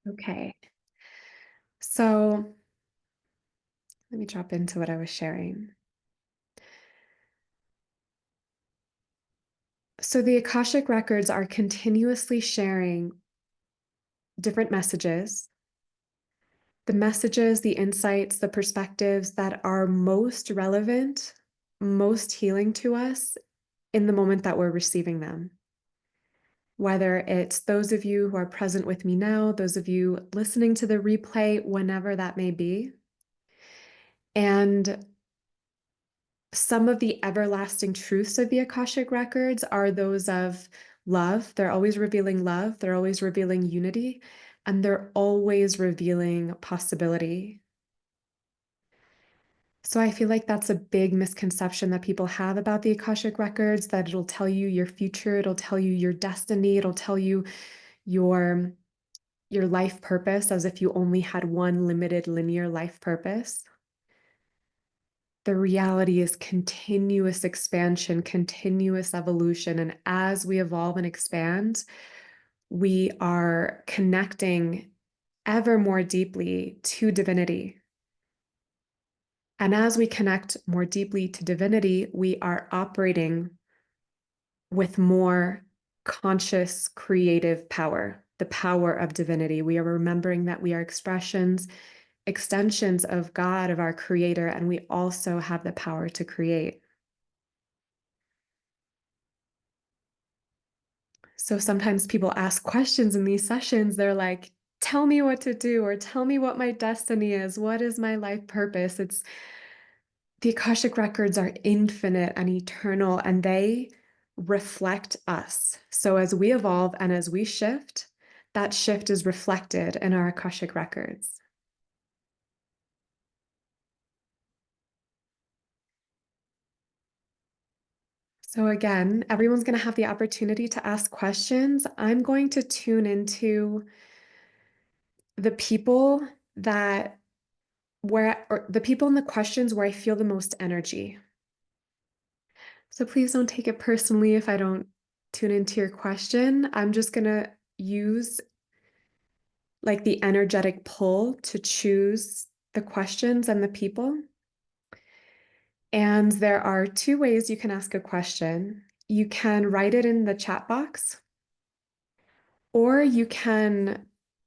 Okay. So let me drop into what I was sharing. So the Akashic Records are continuously sharing different messages, the messages, the insights, the perspectives that are most relevant, most healing to us in the moment that we're receiving them. Whether it's those of you who are present with me now, those of you listening to the replay, whenever that may be. And some of the everlasting truths of the Akashic Records are those of love. They're always revealing love, they're always revealing unity, and they're always revealing possibility. So I feel like that's a big misconception that people have about the Akashic Records, that it'll tell you your future, it'll tell you your destiny, it'll tell you your life purpose as if you only had one limited linear life purpose. The reality is continuous expansion, continuous evolution. And as we evolve and expand, we are connecting ever more deeply to divinity. And as we connect more deeply to divinity, we are operating with more conscious, creative power, the power of divinity. We are remembering that we are extensions of God, of our creator, and we also have the power to create. So sometimes people ask questions in these sessions. They're like, tell me what to do, or tell me what my destiny is. What is my life purpose? It's the Akashic Records are infinite and eternal, and they reflect us. So as we evolve and as we shift, that shift is reflected in our Akashic Records. So again, everyone's going to have the opportunity to ask questions. I'm going to tune into the people that or the people in the questions where I feel the most energy. So please don't take it personally if I don't tune into your question. I'm just going to use like the energetic pull to choose the questions and the people. And there are two ways you can ask a question. You can write it in the chat box, or you can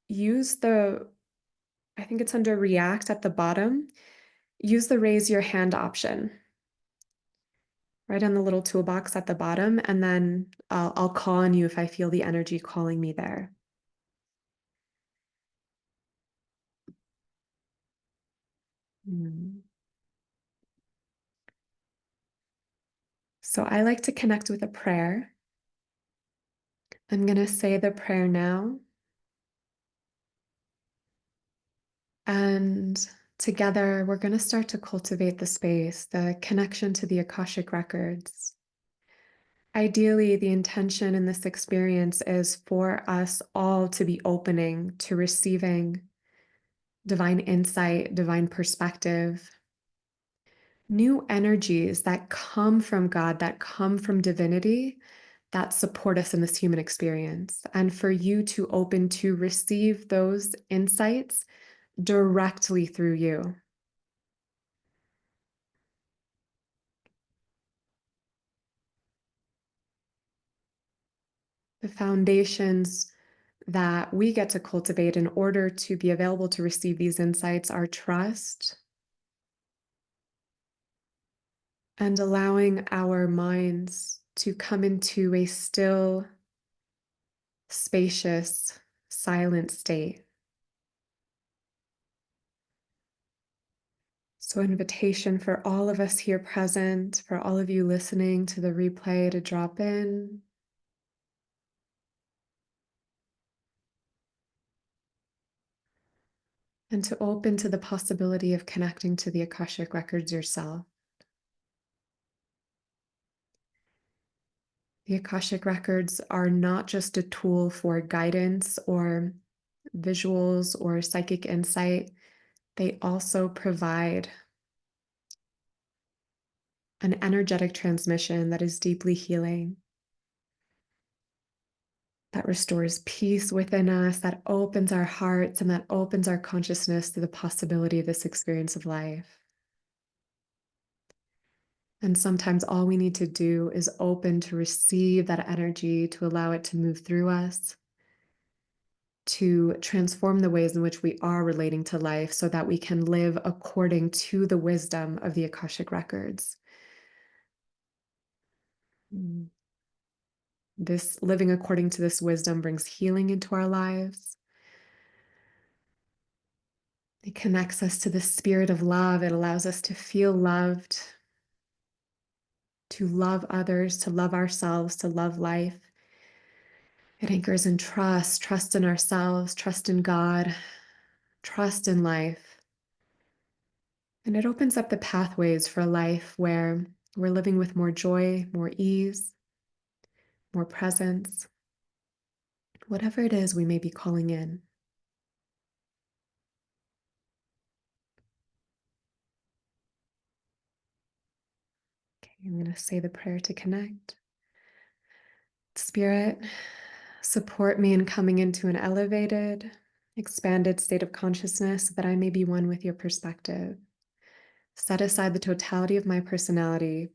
use I think it's under React at the bottom, use the raise your hand option right on the little toolbox at the bottom, and then I'll call on you if I feel the energy calling me there. So I like to connect with a prayer. I'm going to say the prayer now. And together, we're going to start to cultivate the space, the connection to the Akashic Records. Ideally, the intention in this experience is for us all to be opening to receiving divine insight, divine perspective, new energies that come from God, that come from divinity, that support us in this human experience. And for you to open to receive those insights directly through you. The foundations that we get to cultivate in order to be available to receive these insights are trust and allowing our minds to come into a still, spacious, silent state. So, invitation for all of us here present, for all of you listening to the replay to drop in. And to open to the possibility of connecting to the Akashic Records yourself. The Akashic Records are not just a tool for guidance or visuals or psychic insight. They also provide an energetic transmission that is deeply healing. that restores peace within us, that opens our hearts, and that opens our consciousness to the possibility of this experience of life. And sometimes all we need to do is open to receive that energy, to allow it to move through us, to transform the ways in which we are relating to life so that we can live according to the wisdom of the Akashic Records. This living according to this wisdom brings healing into our lives. It connects us to the spirit of love. It allows us to feel loved, to love others, to love ourselves, to love life. It anchors in trust in ourselves, trust in God, trust in life. And it opens up the pathways for a life where we're living with more joy, more ease, more presence, whatever it is we may be calling in. Okay, I'm going to say the prayer to connect. Spirit, support me in coming into an elevated, expanded state of consciousness so that I may be one with your perspective. Set aside the totality of my personality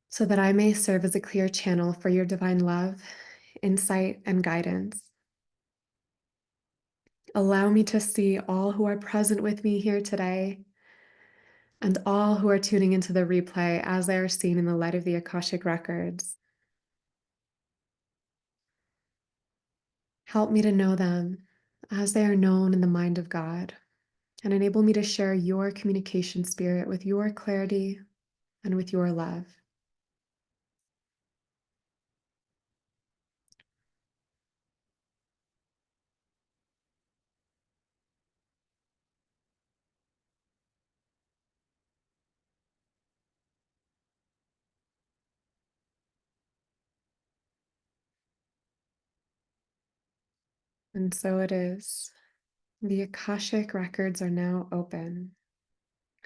so that I may serve as a clear channel for your divine love, insight, and guidance. Allow me to see all who are present with me here today and all who are tuning into the replay as they are seen in the light of the Akashic Records. Help me to know them as they are known in the mind of God, and enable me to share your communication spirit with your clarity and with your love. And so it is. The Akashic Records are now open.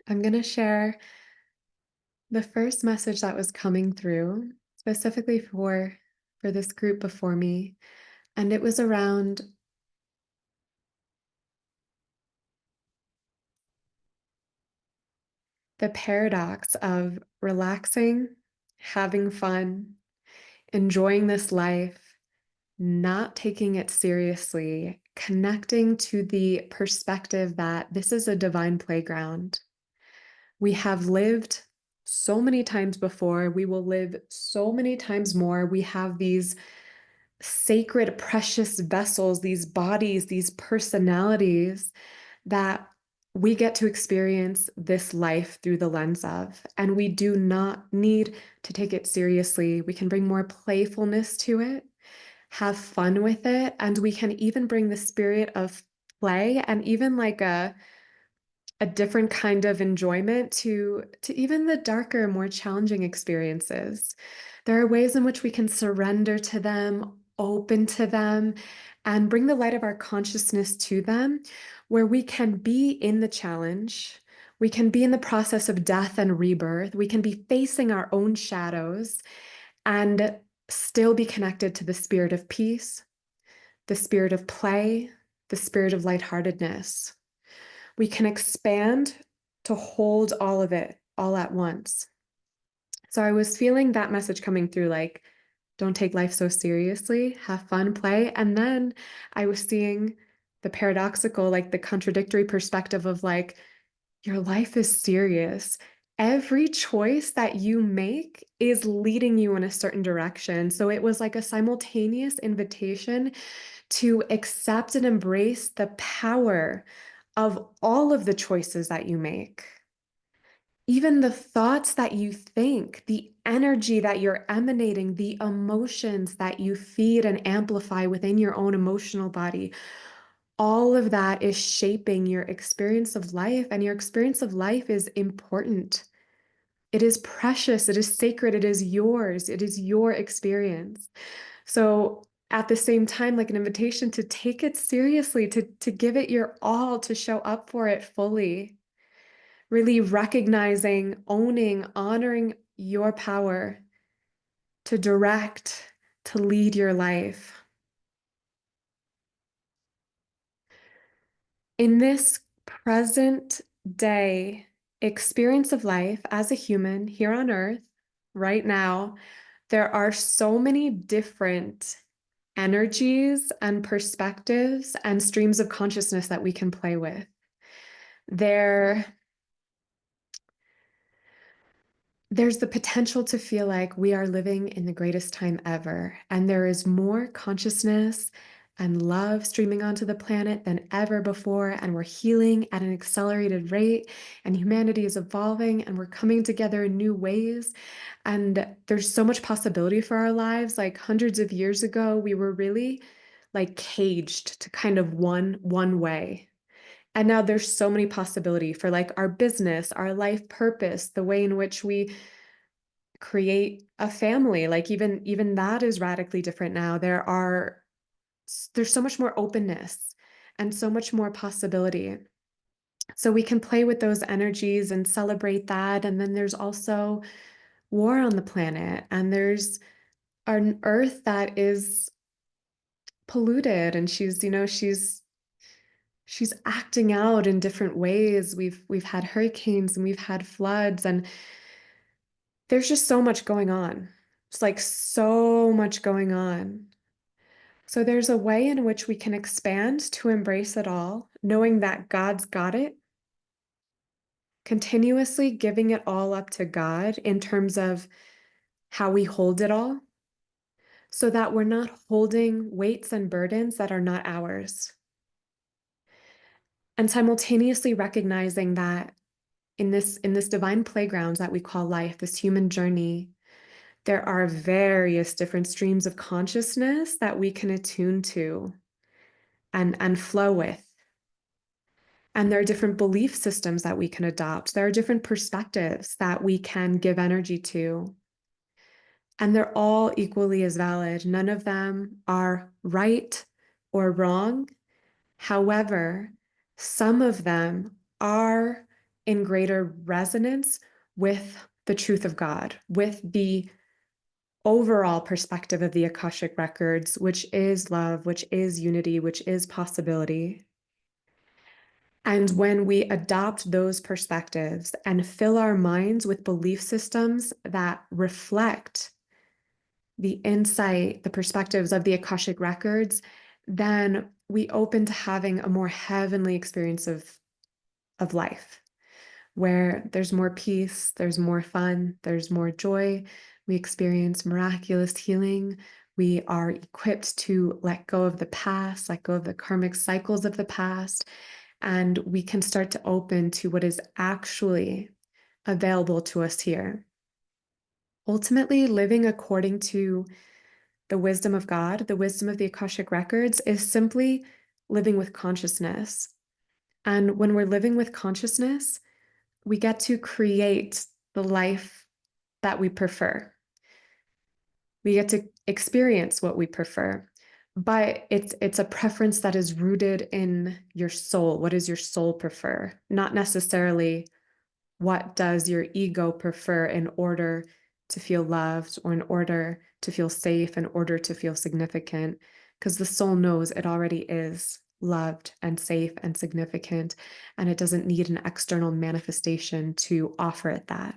I'm going to share the first message that was coming through specifically for this group before me, and it was around the paradox of relaxing, having fun, enjoying this life, not taking it seriously, connecting to the perspective that this is a divine playground. We have lived so many times before, we will live so many times more. We have these sacred, precious vessels, these bodies, these personalities that we get to experience this life through the lens of. And we do not need to take it seriously. We can bring more playfulness to it, have fun with it, and we can even bring the spirit of play and even like a different kind of enjoyment to even the darker, more challenging experiences. There are ways in which we can surrender to them, open to them, and bring the light of our consciousness to them, where we can be in the challenge. We can be in the process of death and rebirth. We can be facing our own shadows and still be connected to the spirit of peace, the spirit of play, the spirit of lightheartedness. We can expand to hold all of it all at once. So I was feeling that message coming through, like, don't take life so seriously, have fun, play. And then I was seeing the paradoxical, like the contradictory perspective of like, your life is serious. Every choice that you make is leading you in a certain direction. So it was like a simultaneous invitation to accept and embrace the power of all of the choices that you make. Even the thoughts that you think, the energy that you're emanating, the emotions that you feed and amplify within your own emotional body, all of that is shaping your experience of life. And your experience of life is important. It is precious. It is sacred. It is yours. It is your experience. So at the same time, like an invitation to take it seriously, to give it your all, to show up for it fully, really recognizing, owning, honoring your power to direct, to lead your life. In this present day experience of life as a human here on earth, right now, there are so many different energies and perspectives and streams of consciousness that we can play with. There, there's the potential to feel like we are living in the greatest time ever, and there is more consciousness and love streaming onto the planet than ever before, and we're healing at an accelerated rate, and humanity is evolving, and we're coming together in new ways. And there's so much possibility for our lives. Like hundreds of years ago, we were really like caged to kind of one way. And now there's so many possibility for like our business, our life purpose, the way in which we create a family. Like even that is radically different now. There's so much more openness and so much more possibility. So we can play with those energies and celebrate that. And then there's also war on the planet, and there's an earth that is polluted, and she's acting out in different ways. We've had hurricanes and we've had floods, and there's just so much going on. It's like so much going on. So there's a way in which we can expand to embrace it all, knowing that God's got it, continuously giving it all up to God in terms of how we hold it all, so that we're not holding weights and burdens that are not ours. And simultaneously recognizing that in this divine playground that we call life, this human journey, there are various different streams of consciousness that we can attune to and flow with. And there are different belief systems that we can adopt. There are different perspectives that we can give energy to. And they're all equally as valid. None of them are right or wrong. However, some of them are in greater resonance with the truth of God, with the overall perspective of the Akashic Records, which is love, which is unity, which is possibility. And when we adopt those perspectives and fill our minds with belief systems that reflect the insight, the perspectives of the Akashic Records, then we open to having a more heavenly experience of life, where there's more peace, there's more fun, there's more joy. We experience miraculous healing. We are equipped to let go of the past, let go of the karmic cycles of the past, and we can start to open to what is actually available to us here. Ultimately, living according to the wisdom of God, the wisdom of the Akashic Records, is simply living with consciousness. And when we're living with consciousness, we get to create the life that we prefer. We get to experience what we prefer. But it's a preference that is rooted in your soul. What does your soul prefer? Not necessarily what does your ego prefer in order to feel loved, or in order to feel safe, in order to feel significant, because the soul knows it already is loved and safe and significant, and it doesn't need an external manifestation to offer it that.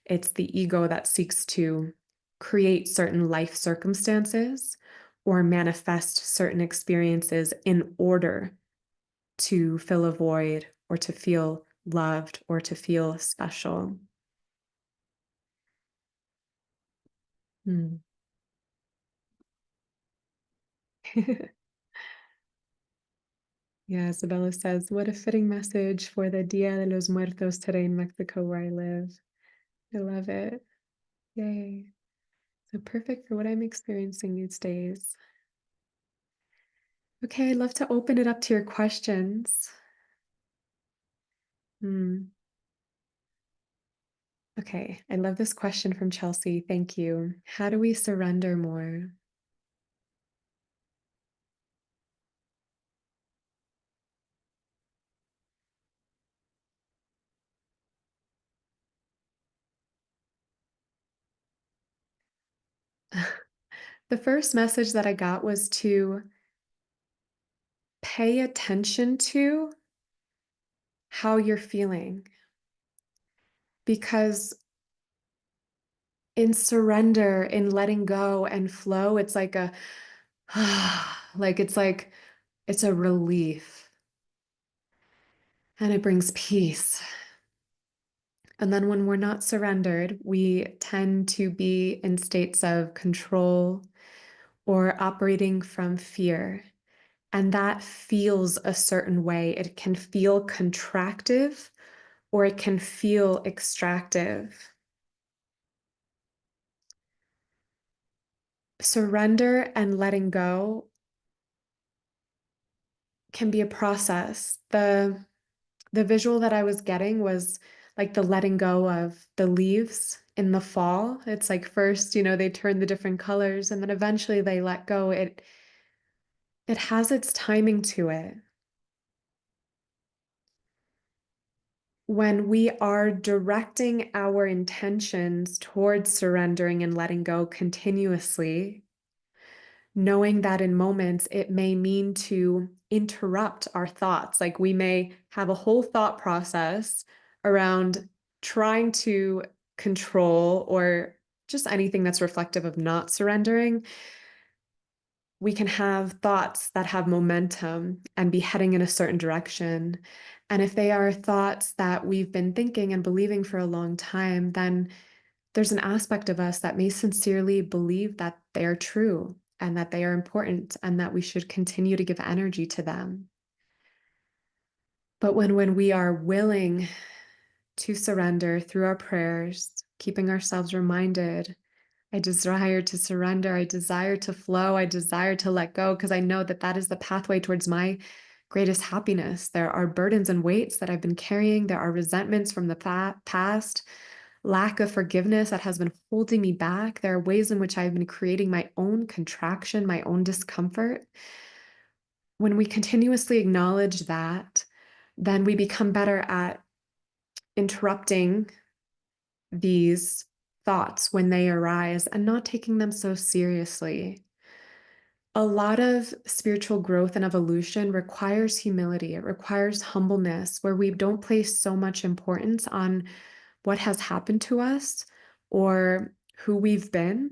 It's the ego that seeks to create certain life circumstances or manifest certain experiences in order to fill a void or to feel loved or to feel special. Hmm. Yeah, Isabella says, what a fitting message for the Dia de los Muertos today in Mexico, where I live. I love it. Yay. So perfect for what I'm experiencing these days. Okay, I'd love to open it up to your questions. Hmm. Okay, I love this question from Chelsea. Thank you. How do we surrender more? The first message that I got was to pay attention to how you're feeling, because in surrender, in letting go and flow, it's like a like it's a relief and it brings peace. And then when we're not surrendered, we tend to be in states of control or operating from fear. And that feels a certain way. It can feel contractive or it can feel extractive. Surrender and letting go can be a process. The visual that I was getting was like the letting go of the leaves in the fall. It's like first, they turn the different colors and then eventually they let go. It has its timing to it. When we are directing our intentions towards surrendering and letting go continuously, knowing that in moments it may mean to interrupt our thoughts. Like we may have a whole thought process around trying to control or just anything that's reflective of not surrendering. We can have thoughts that have momentum and be heading in a certain direction. And if they are thoughts that we've been thinking and believing for a long time, then there's an aspect of us that may sincerely believe that they are true and that they are important and that we should continue to give energy to them. But when we are willing to surrender through our prayers, keeping ourselves reminded, I desire to surrender, I desire to flow, I desire to let go, because I know that that is the pathway towards my greatest happiness. There are burdens and weights that I've been carrying, there are resentments from the past, lack of forgiveness that has been holding me back. There are ways in which I've been creating my own contraction, my own discomfort. When we continuously acknowledge that, then we become better at interrupting these thoughts when they arise and not taking them so seriously. A lot of spiritual growth and evolution requires humility. It requires humbleness, where we don't place so much importance on what has happened to us or who we've been.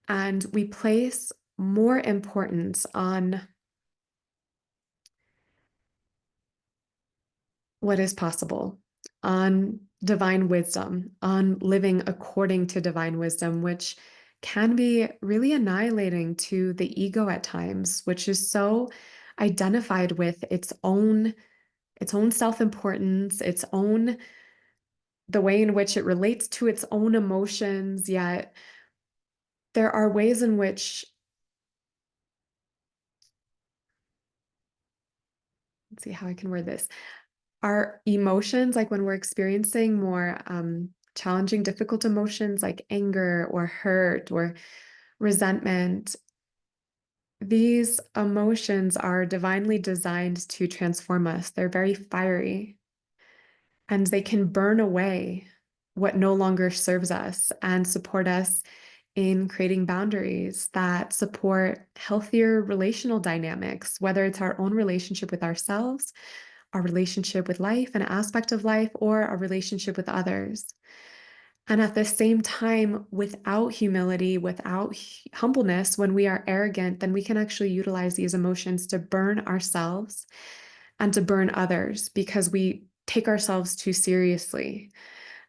And we place more importance on what is possible, on divine wisdom, on living according to divine wisdom, which can be really annihilating to the ego at times, which is so identified with its own self-importance, its own the way in which it relates to its own emotions. Yet there are ways in which, let's see how I can word this, our emotions, like when we're experiencing more challenging, difficult emotions like anger or hurt or resentment, these emotions are divinely designed to transform us. They're very fiery and they can burn away what no longer serves us and support us in creating boundaries that support healthier relational dynamics, whether it's our own relationship with ourselves, our relationship with life, an aspect of life, or our relationship with others. And at the same time, without humility, without humbleness, when we are arrogant, then we can actually utilize these emotions to burn ourselves and to burn others because we take ourselves too seriously.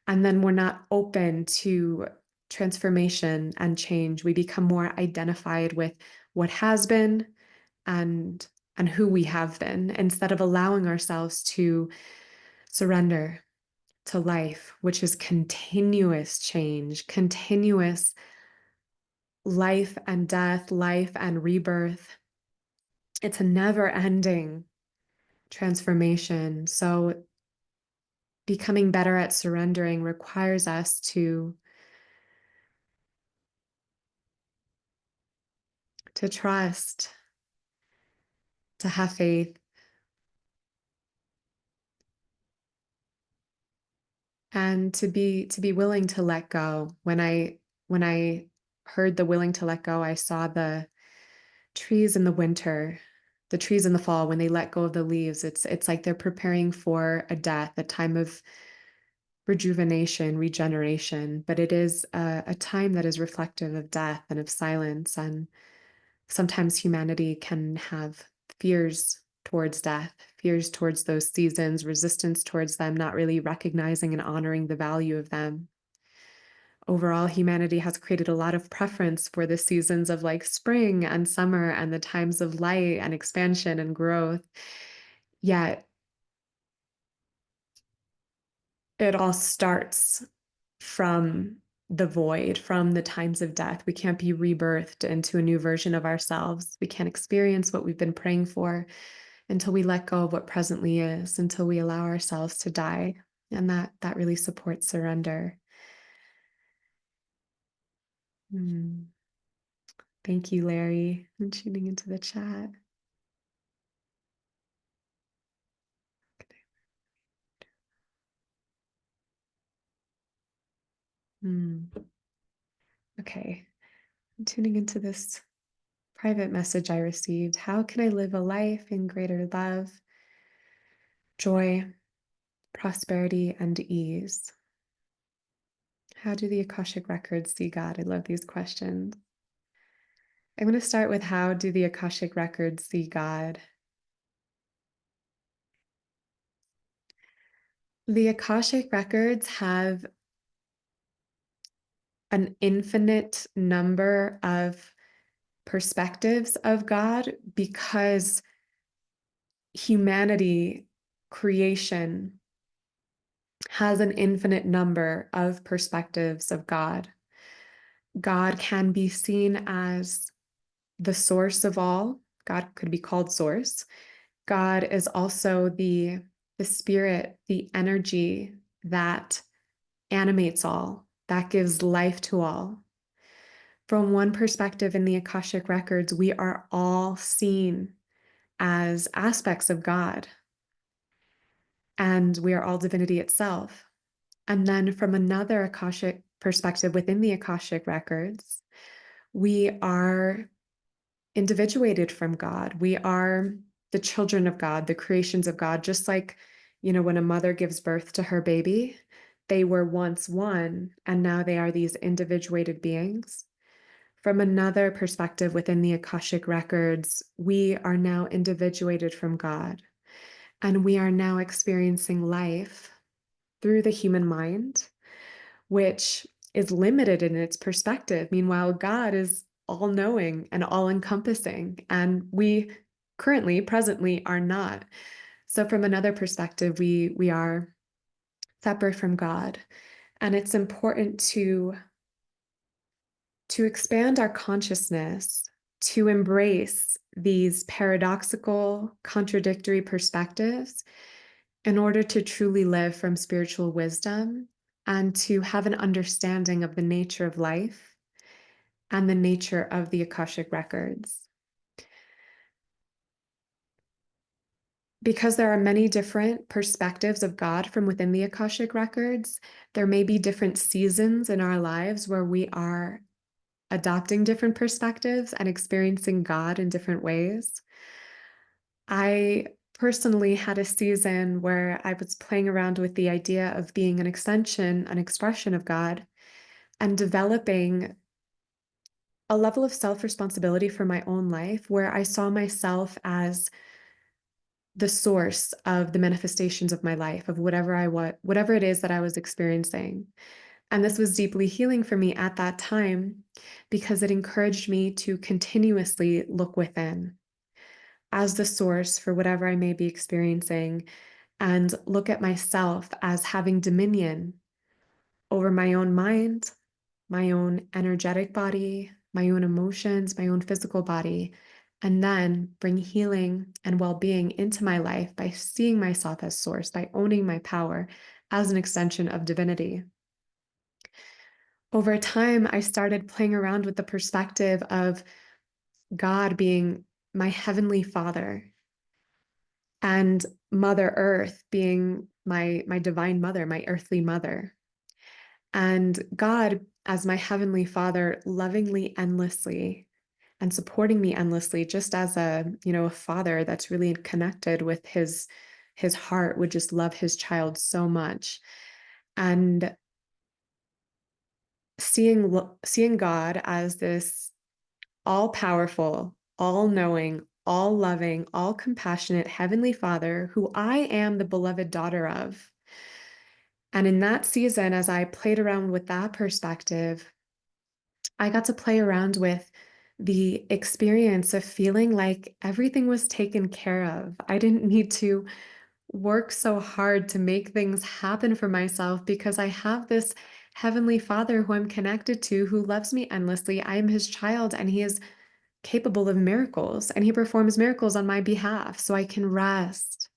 And then we're not open to transformation and change. We become more identified with what has been and and who we have been instead of allowing ourselves to surrender to life, which is continuous change, continuous life and death, life and rebirth. It's a never ending transformation. So becoming better at surrendering requires us to trust, to have faith, and to be willing to let go. When I heard the willing to let go, I saw the trees in the winter, the trees in the fall, when they let go of the leaves, it's like they're preparing for a death, a time of rejuvenation, regeneration. But it is a time that is reflective of death and of silence. And sometimes humanity can have fears towards death, fears towards those seasons, resistance towards them, not really recognizing and honoring the value of them. Overall, humanity has created a lot of preference for the seasons of like spring and summer and the times of light and expansion and growth. Yet it all starts from the void, from the times of death. We can't be rebirthed into a new version of ourselves. We can't experience what we've been praying for until we let go of what presently is, until we allow ourselves to die. And that really supports surrender. Thank you, Larry. I'm tuning into the chat. Okay, I'm tuning into this private message I received. How can I live a life in greater love, joy, prosperity, and ease? How do the Akashic Records see God? I love these questions. I'm going to start with how do the Akashic Records see God? The Akashic Records have an infinite number of perspectives of God because humanity, creation, has an infinite number of perspectives of God. God can be seen as the source of all. God could be called source. God is also the spirit, the energy that animates all, that gives life to all. From one perspective in the Akashic Records, we are all seen as aspects of God, and we are all divinity itself. And then from another Akashic perspective within the Akashic Records, we are individuated from God. We are the children of God, the creations of God, just like, when a mother gives birth to her baby, they were once one, and now they are these individuated beings. From another perspective within the Akashic Records, we are now individuated from God, and we are now experiencing life through the human mind, which is limited in its perspective. Meanwhile, God is all knowing and all encompassing, and we presently are not. So from another perspective, we are separate from God. And it's important to expand our consciousness, to embrace these paradoxical, contradictory perspectives in order to truly live from spiritual wisdom and to have an understanding of the nature of life and the nature of the Akashic Records. Because there are many different perspectives of God from within the Akashic Records, there may be different seasons in our lives where we are adopting different perspectives and experiencing God in different ways. I personally had a season where I was playing around with the idea of being an extension, an expression of God, and developing a level of self-responsibility for my own life where I saw myself as the source of the manifestations of my life, of whatever it is that I was experiencing. And this was deeply healing for me at that time because it encouraged me to continuously look within as the source for whatever I may be experiencing and look at myself as having dominion over my own mind, my own energetic body, my own emotions, my own physical body, and then bring healing and well-being into my life by seeing myself as source, by owning my power as an extension of divinity. Over time, I started playing around with the perspective of God being my heavenly father and Mother Earth being my divine mother, my earthly mother. And God as my Heavenly Father lovingly, endlessly, and supporting me endlessly, just as a father that's really connected with his heart would just love his child so much. And seeing God as this all powerful, all knowing, all loving, all compassionate Heavenly Father who I am the beloved daughter of. And in that season, as I played around with that perspective, I got to play around with the experience of feeling like everything was taken care of. I didn't need to work so hard to make things happen for myself because I have this Heavenly Father who I'm connected to, who loves me endlessly. I am his child, and he is capable of miracles, and he performs miracles on my behalf. So I can rest.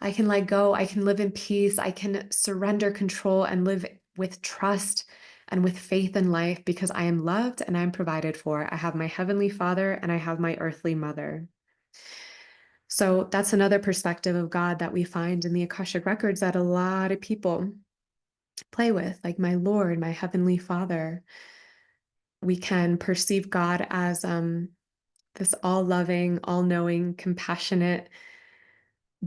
I can let go. I can live in peace. I can surrender control and live with trust and with faith in life because I am loved and I'm provided for. I have my Heavenly Father and I have my earthly mother. So that's another perspective of God that we find in the Akashic Records that a lot of people play with, like my Lord, my Heavenly Father. We can perceive God as this all loving, all knowing, compassionate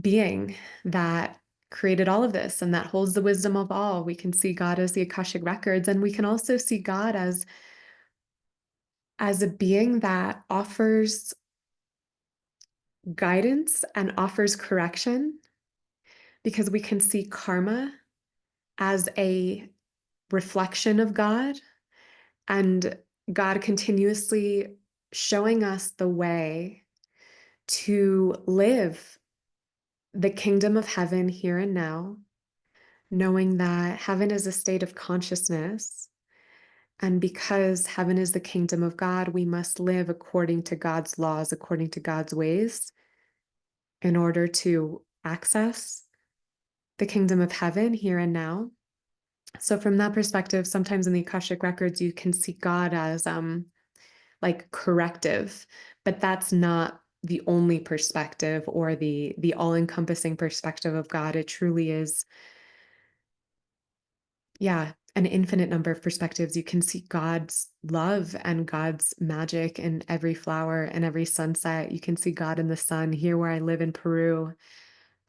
being that created all of this and that holds the wisdom of all. We can see God as the Akashic Records, and we can also see God as a being that offers guidance and offers correction, because we can see karma as a reflection of God, and God continuously showing us the way to live the kingdom of heaven here and now, knowing that heaven is a state of consciousness. And because heaven is the kingdom of God, we must live according to God's laws, according to God's ways, in order to access the kingdom of heaven here and now. So from that perspective, sometimes in the Akashic Records, you can see God as like corrective, but that's not the only perspective or the all-encompassing perspective of God. It truly is, yeah, an infinite number of perspectives. You can see God's love and God's magic in every flower and every sunset. You can see God in the sun. Here where I live in Peru,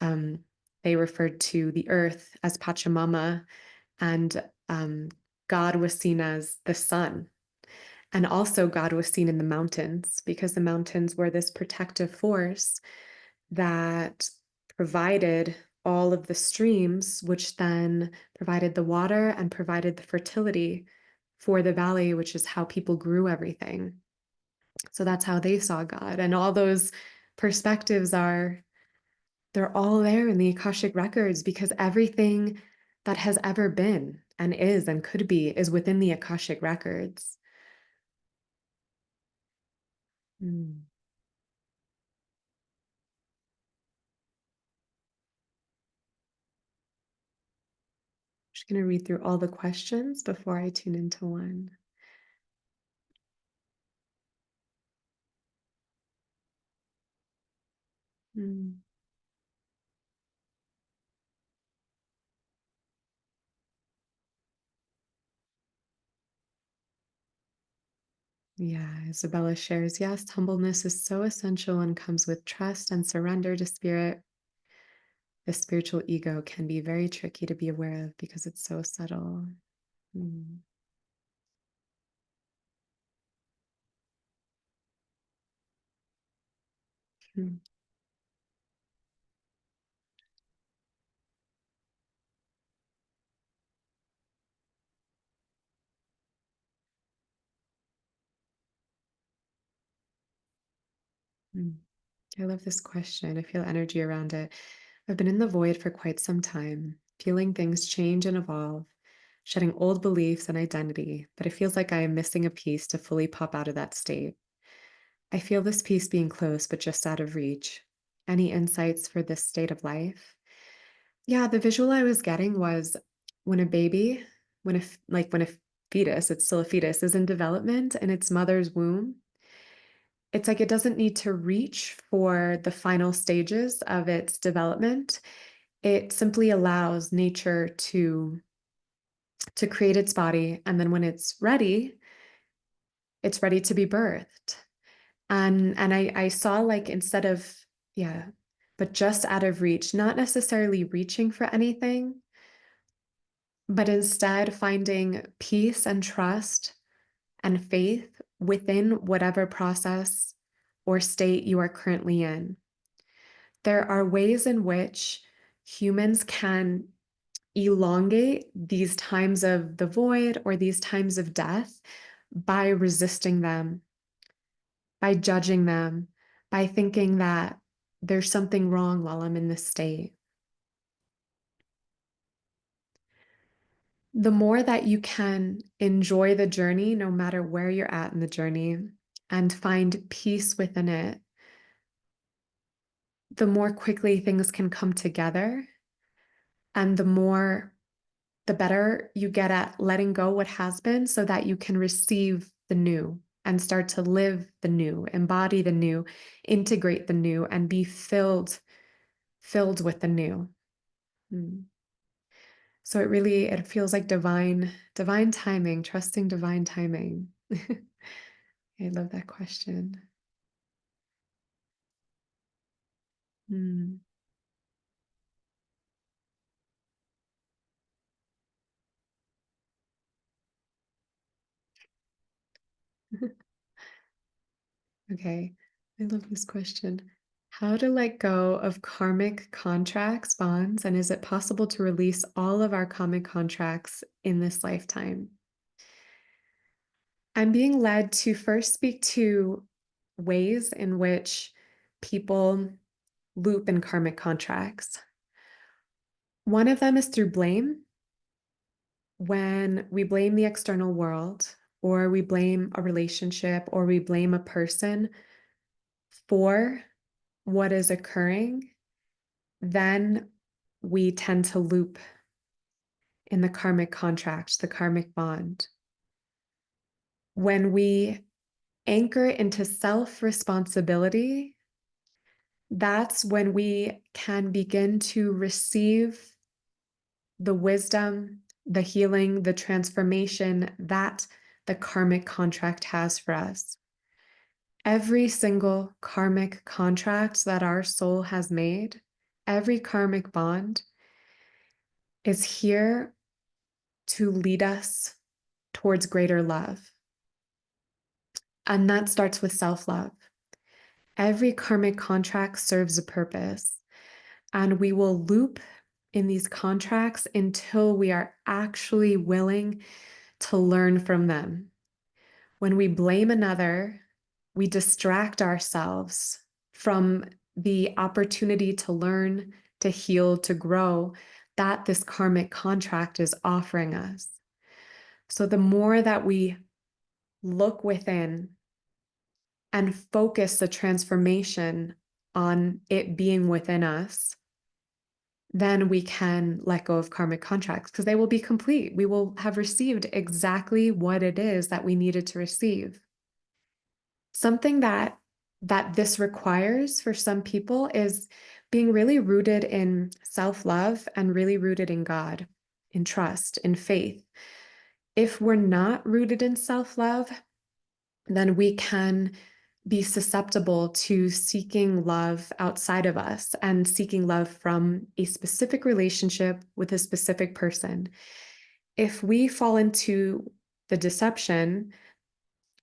um, they referred to the earth as Pachamama, and God was seen as the sun. And also, God was seen in the mountains because the mountains were this protective force that provided all of the streams, which then provided the water and provided the fertility for the valley, which is how people grew everything. So that's how they saw God. And all those perspectives they're all there in the Akashic Records because everything that has ever been and is and could be is within the Akashic Records. Mm. Just going to read through all the questions before I tune into one. Mm. Yeah, Isabella shares, yes, humbleness is so essential and comes with trust and surrender to spirit. The spiritual ego can be very tricky to be aware of because it's so subtle. Mm. Mm. Mm. I love this question. I feel energy around it. I've been in the void for quite some time, feeling things change and evolve, shedding old beliefs and identity, but it feels like I am missing a piece to fully pop out of that state. I feel this piece being close, but just out of reach. Any insights for this state of life? Yeah, the visual I was getting was when a baby, when a fetus, it's still a fetus, is in development in its mother's womb, it's like it doesn't need to reach for the final stages of its development. It simply allows nature to to create its body. And then when it's ready to be birthed. And I saw, like, instead of, yeah, but just out of reach, not necessarily reaching for anything, but instead finding peace and trust and faith within whatever process or state you are currently in. There are ways in which humans can elongate these times of the void or these times of death by resisting them, by judging them, by thinking that there's something wrong while I'm in this state. The more that you can enjoy the journey, no matter where you're at in the journey, and find peace within it, the more quickly things can come together, and the better you get at letting go what has been so that you can receive the new and start to live the new, embody the new, integrate the new, and be filled with the new. Mm. So it feels like divine timing, trusting divine timing. I love that question. Mm. Okay, I love this question. How to let go of karmic contracts, bonds, and is it possible to release all of our karmic contracts in this lifetime? I'm being led to first speak to ways in which people loop in karmic contracts. One of them is through blame. When we blame the external world, or we blame a relationship, or we blame a person for what is occurring, then we tend to loop in the karmic contract, the karmic bond. When we anchor into self responsibility, that's when we can begin to receive the wisdom, the healing, the transformation that the karmic contract has for us. Every single karmic contract that our soul has made, every karmic bond is here to lead us towards greater love. And that starts with self-love. Every karmic contract serves a purpose, and we will loop in these contracts until we are actually willing to learn from them. When we blame another, we distract ourselves from the opportunity to learn, to heal, to grow that this karmic contract is offering us. So the more that we look within and focus the transformation on it being within us, then we can let go of karmic contracts because they will be complete. We will have received exactly what it is that we needed to receive. Something that this requires for some people is being really rooted in self-love and really rooted in God, in trust, in faith. If we're not rooted in self-love, then we can be susceptible to seeking love outside of us and seeking love from a specific relationship with a specific person. If we fall into the deception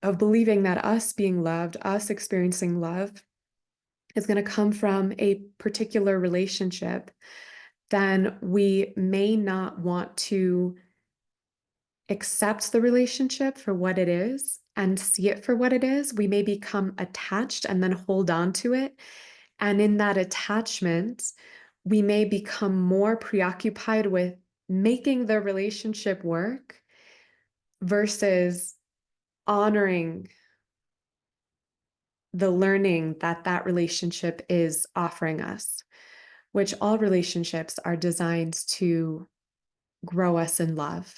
of believing that us being loved, us experiencing love, is going to come from a particular relationship, then we may not want to accept the relationship for what it is and see it for what it is. We may become attached and then hold on to it. And in that attachment, we may become more preoccupied with making the relationship work versus honoring the learning that that relationship is offering us, which all relationships are designed to grow us in love.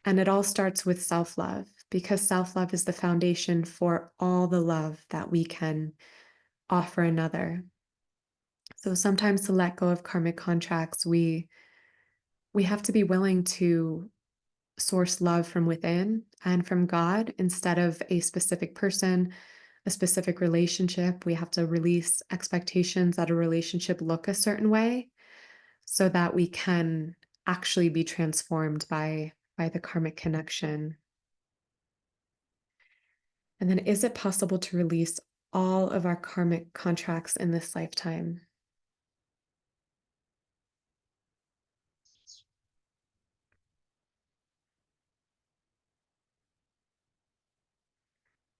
And it all starts with self-love because self-love is the foundation for all the love that we can offer another. So sometimes to let go of karmic contracts, we have to be willing to source love from within and from God instead of a specific person, a specific relationship. We have to release expectations that a relationship look a certain way so that we can actually be transformed by the karmic connection. And then, is it possible to release all of our karmic contracts in this lifetime?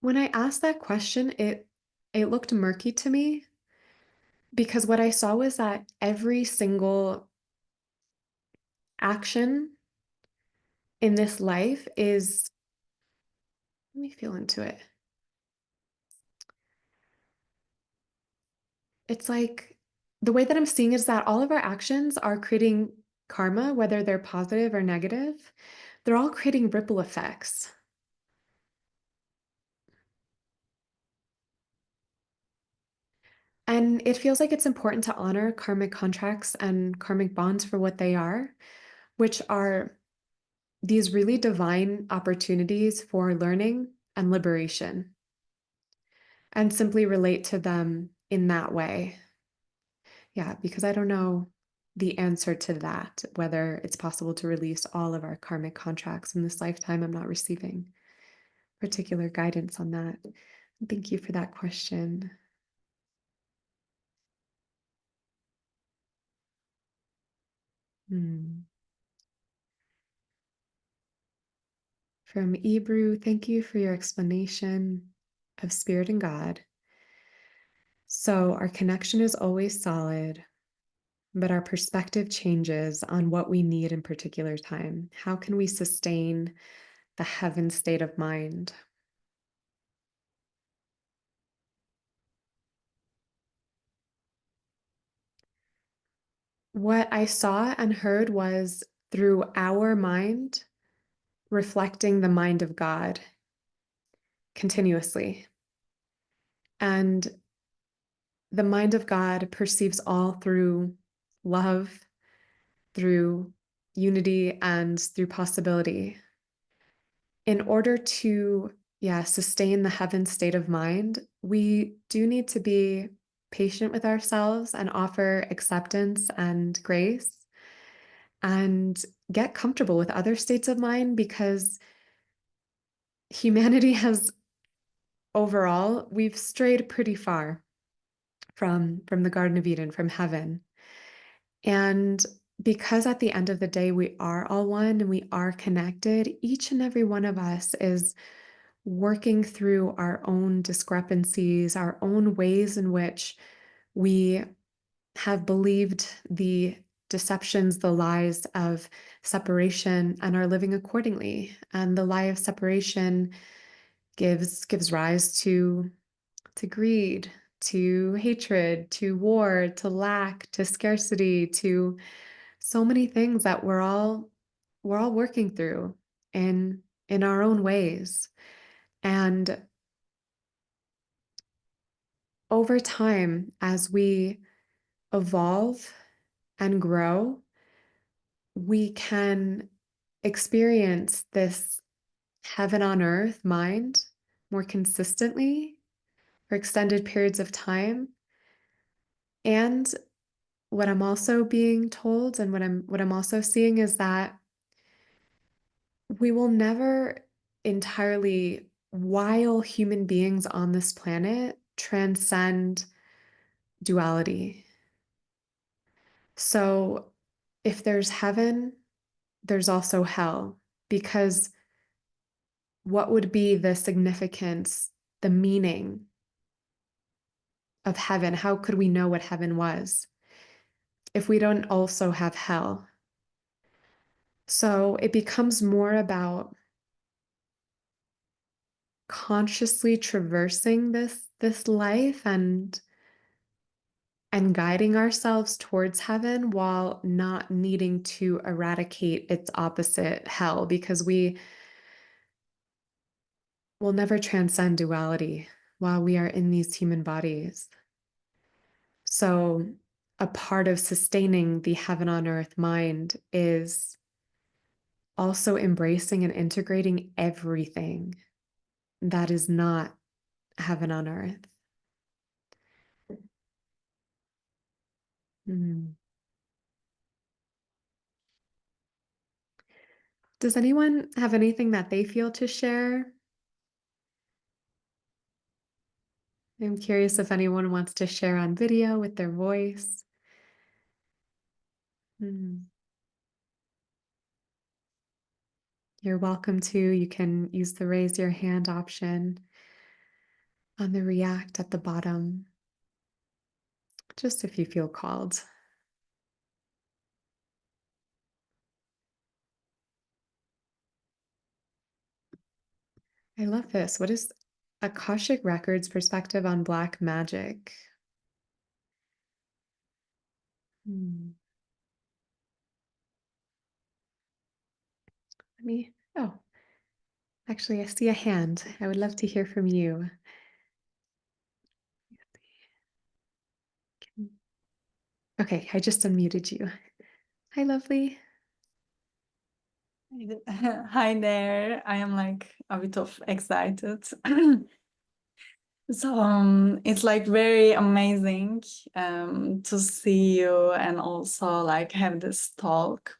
When I asked that question, it looked murky to me because what I saw was that every single action in this life is, let me feel into it. It's like the way that I'm seeing is that all of our actions are creating karma, whether they're positive or negative. They're all creating ripple effects. And it feels like it's important to honor karmic contracts and karmic bonds for what they are, which are these really divine opportunities for learning and liberation, and simply relate to them in that way. Yeah, because I don't know the answer to that, whether it's possible to release all of our karmic contracts in this lifetime. I'm not receiving particular guidance on that. Thank you for that question. Hmm. From Ebru, thank you for your explanation of spirit and God. So, our connection is always solid, but our perspective changes on what we need in particular time. How can we sustain the heaven state of mind? What I saw and heard was through our mind reflecting the mind of God continuously. And the mind of God perceives all through love, through unity, and through possibility. In order to, yeah, sustain the heaven state of mind, we do need to be patient with ourselves and offer acceptance and grace and get comfortable with other states of mind because humanity has overall, we've strayed pretty far from the Garden of Eden, from heaven. And because at the end of the day, we are all one and we are connected, each and every one of us is working through our own discrepancies, our own ways in which we have believed the deceptions, the lies of separation, and are living accordingly. And the lie of separation gives rise to greed, to hatred, to war, to lack, to scarcity, to so many things that we're all working through in our own ways. And over time, as we evolve and grow, we can experience this heaven on earth mind more consistently for extended periods of time. And what I'm also being told and what I'm also seeing is that we will never entirely, while human beings on this planet, transcend duality. So if there's heaven, there's also hell, because what would be the significance, the meaning of heaven? How could we know what heaven was if we don't also have hell? So it becomes more about consciously traversing this life and guiding ourselves towards heaven while not needing to eradicate its opposite, hell, because we will never transcend duality while we are in these human bodies. So, a part of sustaining the heaven on earth mind is also embracing and integrating everything that is not heaven on earth. Mm. Does anyone have anything that they feel to share? I'm curious if anyone wants to share on video with their voice. Mm. You're welcome to. You can use the raise your hand option on the react at the bottom, just if you feel called. I love this. What is Akashic Records perspective on Black magic? Hmm. Oh, actually, I see a hand. I would love to hear from you. Okay, I just unmuted you. Hi, lovely. Hi there. I am like a bit of excited. So it's like very amazing to see you and also like have this talk.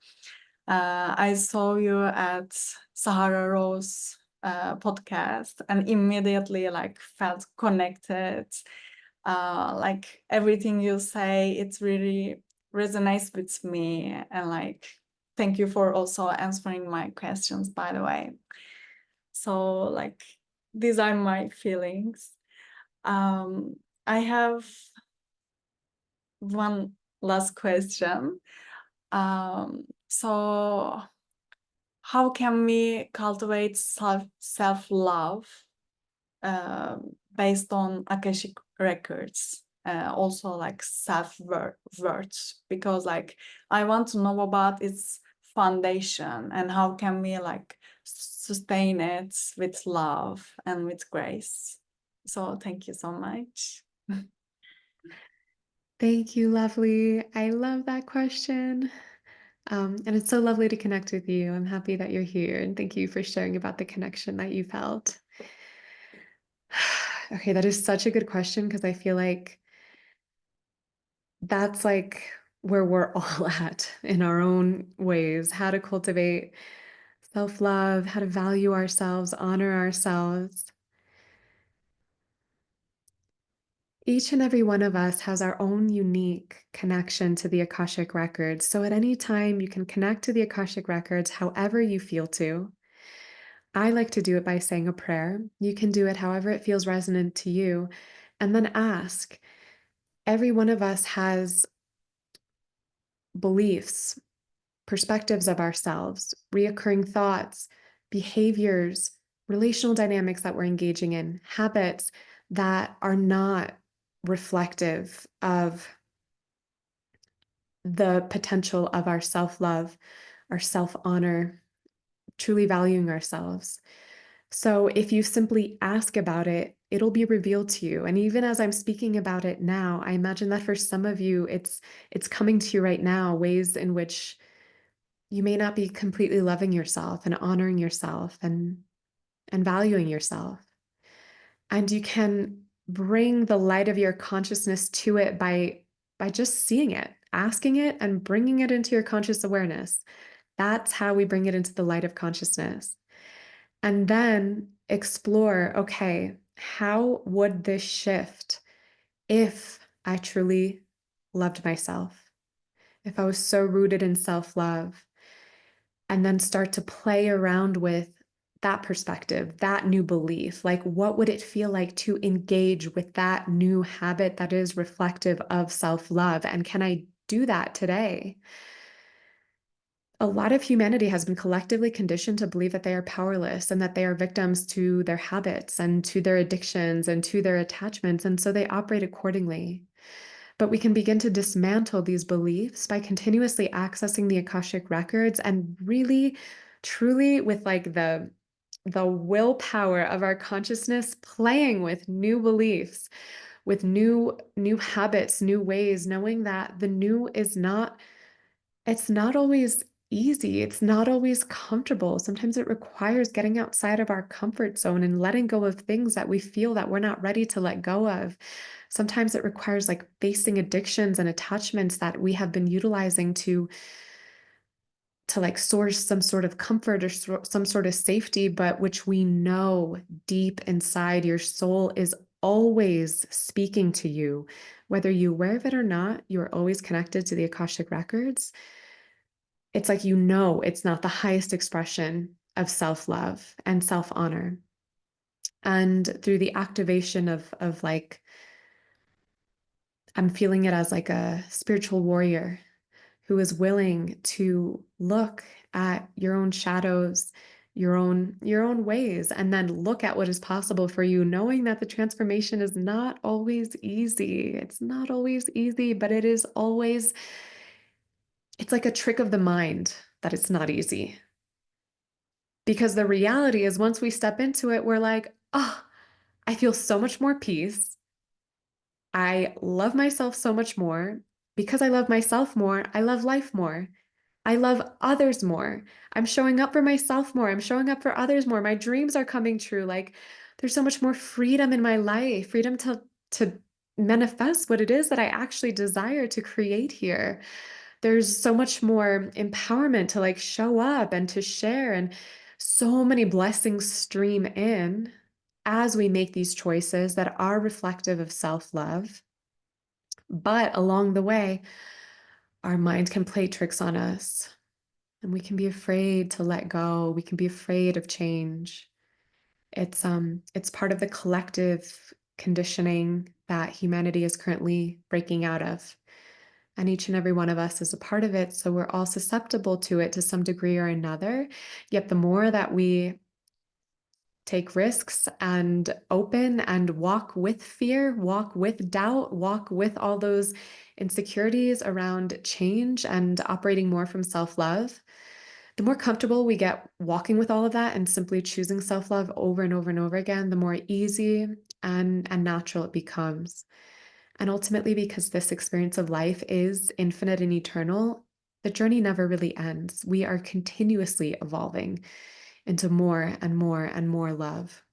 I saw you at Sahara Rose podcast and immediately like felt connected. Like everything you say, it really resonates with me, and like thank you for also answering my questions, by the way. So like these are my feelings. I have one last question. So how can we cultivate self-love based on Akashic Records? Also like self-worth, because like I want to know about its foundation and how can we like sustain it with love and with grace. So thank you so much. Thank you, lovely. I love that question. And it's so lovely to connect with you. I'm happy that you're here, and thank you for sharing about the connection that you felt. Okay, that is such a good question because I feel like that's like where we're all at in our own ways, how to cultivate self-love, how to value ourselves, honor ourselves. Each and every one of us has our own unique connection to the Akashic Records. So at any time, you can connect to the Akashic Records however you feel to. I like to do it by saying a prayer. You can do it however it feels resonant to you. And then ask. Every one of us has beliefs, perspectives of ourselves, reoccurring thoughts, behaviors, relational dynamics that we're engaging in, habits that are not reflective of the potential of our self-love, our self-honor, truly valuing ourselves. So if you simply ask about it, it'll be revealed to you. And even as I'm speaking about it now, I imagine that for some of you, it's coming to you right now, ways in which you may not be completely loving yourself and honoring yourself and valuing yourself. And you can bring the light of your consciousness to it by just seeing it, asking it, and bringing it into your conscious awareness. That's how we bring it into the light of consciousness. And then explore, okay, how would this shift if I truly loved myself? If I was so rooted in self-love? And then start to play around with that perspective, that new belief. Like, what would it feel like to engage with that new habit that is reflective of self-love? And can I do that today? A lot of humanity has been collectively conditioned to believe that they are powerless and that they are victims to their habits and to their addictions and to their attachments. And so they operate accordingly. But we can begin to dismantle these beliefs by continuously accessing the Akashic records and really, truly, with like the willpower of our consciousness, playing with new beliefs, with new habits, new ways, knowing that the new is not, it's not always easy. It's not always comfortable. Sometimes it requires getting outside of our comfort zone and letting go of things that we feel that we're not ready to let go of. Sometimes it requires like facing addictions and attachments that we have been utilizing to like source some sort of comfort or some sort of safety, but which we know deep inside your soul is always speaking to you. Whether you're aware of it or not, you're always connected to the Akashic Records. It's like, it's not the highest expression of self-love and self-honor. And through the activation of like, I'm feeling it as like a spiritual warrior who is willing to look at your own shadows, your own ways, and then look at what is possible for you, knowing that the transformation is not always easy. It's not always easy, but it's like a trick of the mind that it's not easy. Because the reality is, once we step into it, we're like, oh, I feel so much more peace. I love myself so much more. Because I love myself more, I love life more. I love others more. I'm showing up for myself more. I'm showing up for others more. My dreams are coming true. Like there's so much more freedom in my life, freedom to manifest what it is that I actually desire to create here. There's so much more empowerment to like show up and to share, and so many blessings stream in as we make these choices that are reflective of self-love. But along the way, our mind can play tricks on us. And we can be afraid to let go. We can be afraid of change. It's part of the collective conditioning that humanity is currently breaking out of. And each and every one of us is a part of it. So we're all susceptible to it to some degree or another. Yet the more that we take risks and open and walk with fear, walk with doubt, walk with all those insecurities around change and operating more from self-love, the more comfortable we get walking with all of that and simply choosing self-love over and over and over again, the more easy and natural it becomes. And ultimately, because this experience of life is infinite and eternal, the journey never really ends. We are continuously evolving into more and more and more love.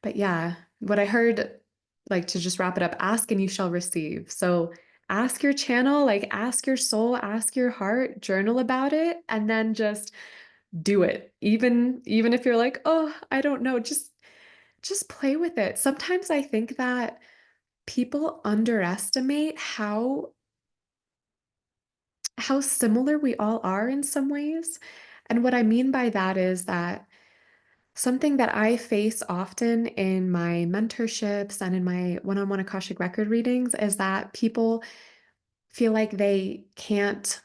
But yeah, what I heard, like to just wrap it up, ask and you shall receive. So ask your channel, like ask your soul, ask your heart, journal about it, and then just do it. Even if you're like, oh, I don't know, just play with it. Sometimes I think that people underestimate how similar we all are in some ways. And what I mean by that is that something that I face often in my mentorships and in my one-on-one Akashic record readings is that people feel like they can't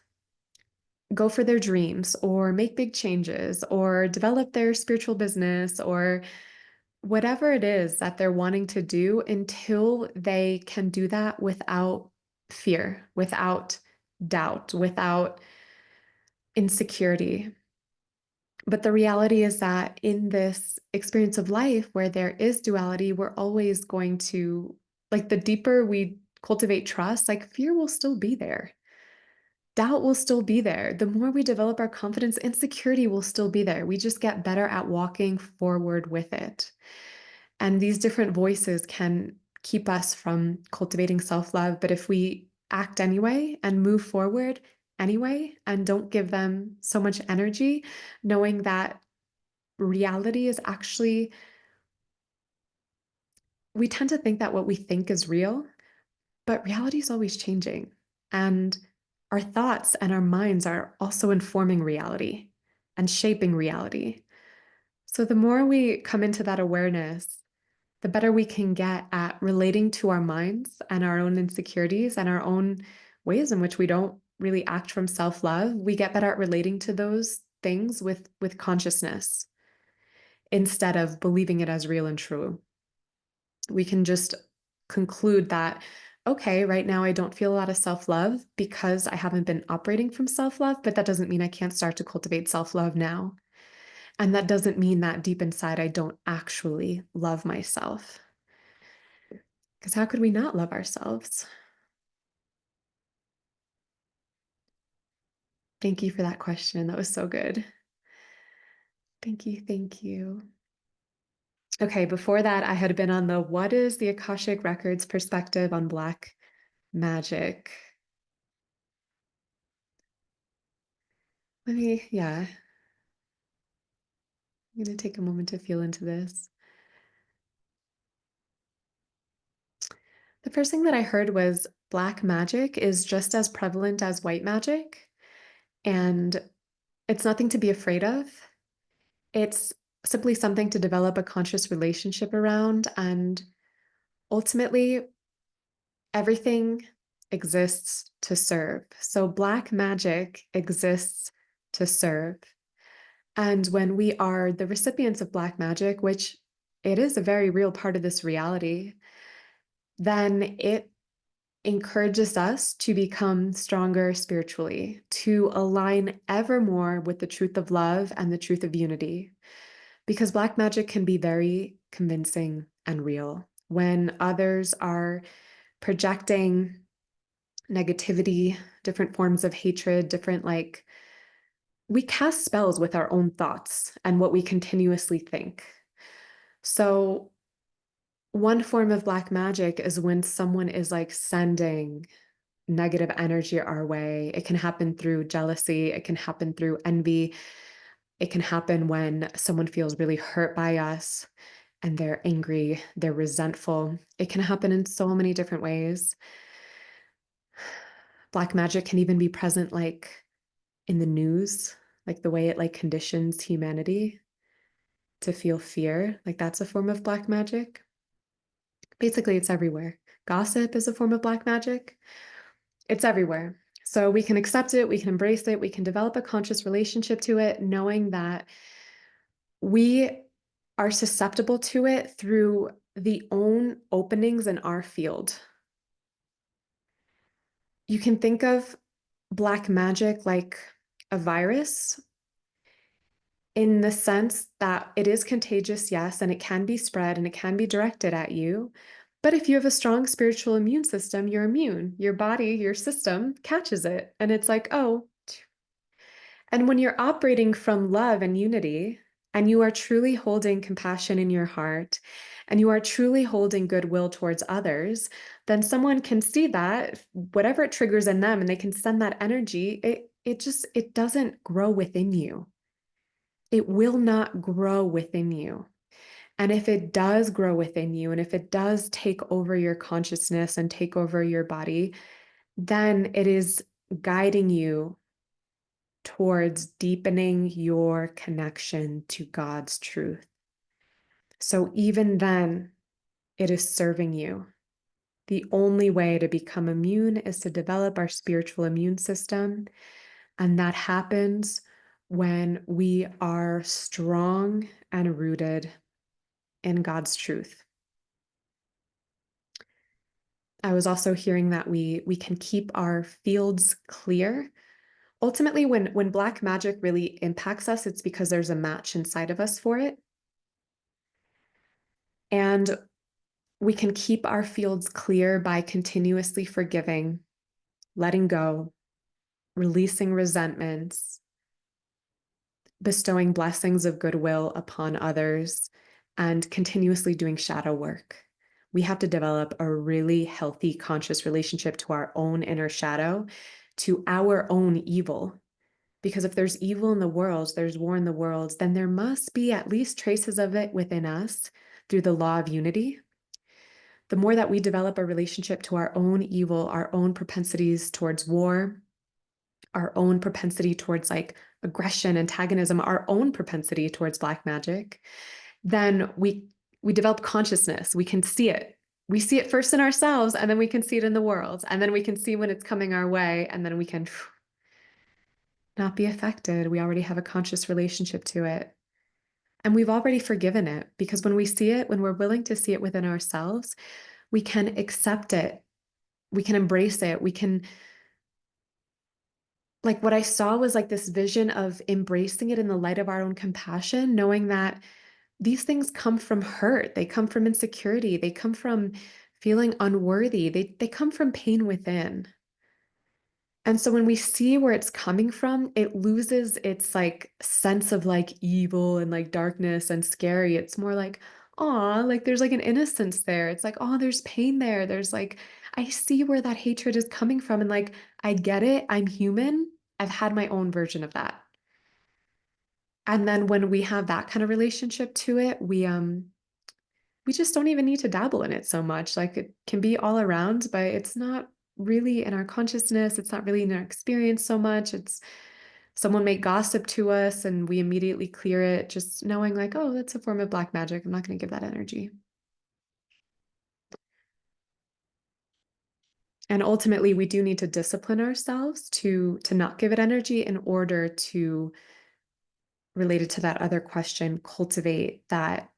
go for their dreams or make big changes or develop their spiritual business or whatever it is that they're wanting to do until they can do that without fear, without doubt, without insecurity. But the reality is that in this experience of life where there is duality, we're always going to, like, the deeper we cultivate trust, like, fear will still be there. Doubt will still be there. The more we develop our confidence, insecurity will still be there. We just get better at walking forward with it. And these different voices can keep us from cultivating self love. But if we act anyway and move forward anyway and don't give them so much energy, knowing that reality is actually, we tend to think that what we think is real, but reality is always changing. And our thoughts and our minds are also informing reality and shaping reality. So the more we come into that awareness, the better we can get at relating to our minds and our own insecurities and our own ways in which we don't really act from self-love. We get better at relating to those things with consciousness instead of believing it as real and true. We can just conclude that, okay, right now I don't feel a lot of self-love because I haven't been operating from self-love, but that doesn't mean I can't start to cultivate self-love now. And that doesn't mean that deep inside I don't actually love myself. Because how could we not love ourselves? Thank you for that question. That was so good. Thank you. Thank you. Okay, before that, I had been on the what is the Akashic Records perspective on Black magic? Yeah, I'm going to take a moment to feel into this. The first thing that I heard was Black magic is just as prevalent as white magic, and it's nothing to be afraid of. It's simply something to develop a conscious relationship around. And ultimately, everything exists to serve. So, Black magic exists to serve. And when we are the recipients of Black magic, which it is a very real part of this reality, then it encourages us to become stronger spiritually, to align ever more with the truth of love and the truth of unity. Because Black magic can be very convincing and real. When others are projecting negativity, different forms of hatred, different we cast spells with our own thoughts and what we continuously think. So, one form of Black magic is when someone is sending negative energy our way. It can happen through jealousy, it can happen through envy, it can happen when someone feels really hurt by us and they're angry, they're resentful. It can happen in so many different ways. Black magic can even be present in the news, like the way it conditions humanity to feel fear. Like that's a form of Black magic. Basically, it's everywhere. Gossip is a form of Black magic. It's everywhere. So we can accept it, we can embrace it, we can develop a conscious relationship to it, knowing that we are susceptible to it through the own openings in our field. You can think of Black magic like a virus in the sense that it is contagious, yes, and it can be spread and it can be directed at you. But if you have a strong spiritual immune system, you're immune. Your body, your system catches it. And it's like, oh. And when you're operating from love and unity, and you are truly holding compassion in your heart, and you are truly holding goodwill towards others, then someone can see that whatever it triggers in them, and they can send that energy, it doesn't grow within you. It will not grow within you. And if it does grow within you, and if it does take over your consciousness and take over your body, then it is guiding you towards deepening your connection to God's truth. So even then, it is serving you. The only way to become immune is to develop our spiritual immune system. And that happens when we are strong and rooted in God's truth. I was also hearing that we can keep our fields clear. Ultimately, when Black magic really impacts us, it's because there's a match inside of us for it. And we can keep our fields clear by continuously forgiving, letting go, releasing resentments, bestowing blessings of goodwill upon others, and continuously doing shadow work. We have to develop a really healthy, conscious relationship to our own inner shadow, to our own evil. Because if there's evil in the world, there's war in the world, then there must be at least traces of it within us through the law of unity. The more that we develop a relationship to our own evil, our own propensities towards war, our own propensity towards aggression, antagonism, our own propensity towards Black magic, then we develop consciousness. We can see it. We see it first in ourselves, and then we can see it in the world. And then we can see when it's coming our way, and then we can not be affected. We already have a conscious relationship to it. And we've already forgiven it, because when we see it, when we're willing to see it within ourselves, we can accept it. We can embrace it. We can, what I saw was this vision of embracing it in the light of our own compassion, knowing that these things come from hurt. They come from insecurity. They come from feeling unworthy. They come from pain within. And so when we see where it's coming from, it loses its like sense of like evil and like darkness and scary. It's more like, oh, like there's like an innocence there. It's like, oh, there's pain there. There's like, I see where that hatred is coming from. And like, I get it. I'm human. I've had my own version of that. And then when we have that kind of relationship to it, we just don't even need to dabble in it so much. Like it can be all around, but it's not really in our consciousness. It's not really in our experience so much. It's someone may gossip to us and we immediately clear it, just knowing like, oh, that's a form of black magic. I'm not going to give that energy. And ultimately, we do need to discipline ourselves to not give it energy in order to, related to that other question, cultivate that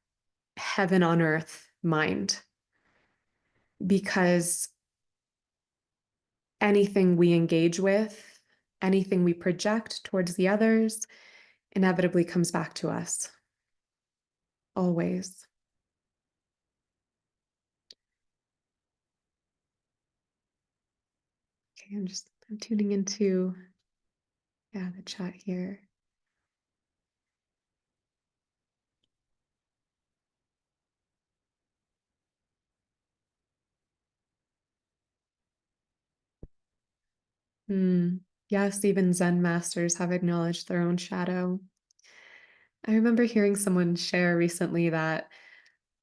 heaven on earth mind. Because anything we engage with, anything we project towards the others, inevitably comes back to us. Always. Okay, I'm tuning into, yeah, the chat here. Yes, even Zen masters have acknowledged their own shadow. I remember hearing someone share recently that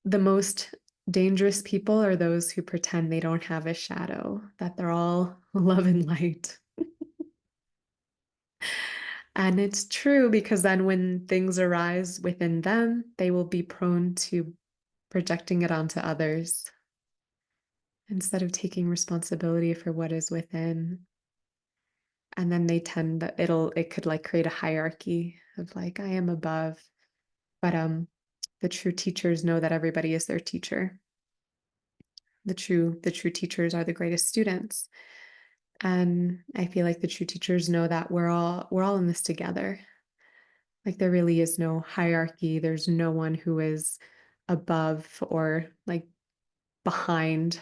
the most dangerous people are those who pretend they don't have a shadow, that they're all love and light. And it's true because then when things arise within them, they will be prone to projecting it onto others instead of taking responsibility for what is within. And then they tend that it could like create a hierarchy of like, I am above. But the true teachers know that everybody is their teacher. The true teachers are the greatest students. And I feel like the true teachers know that we're all in this together. Like there really is no hierarchy. There's no one who is above or like behind.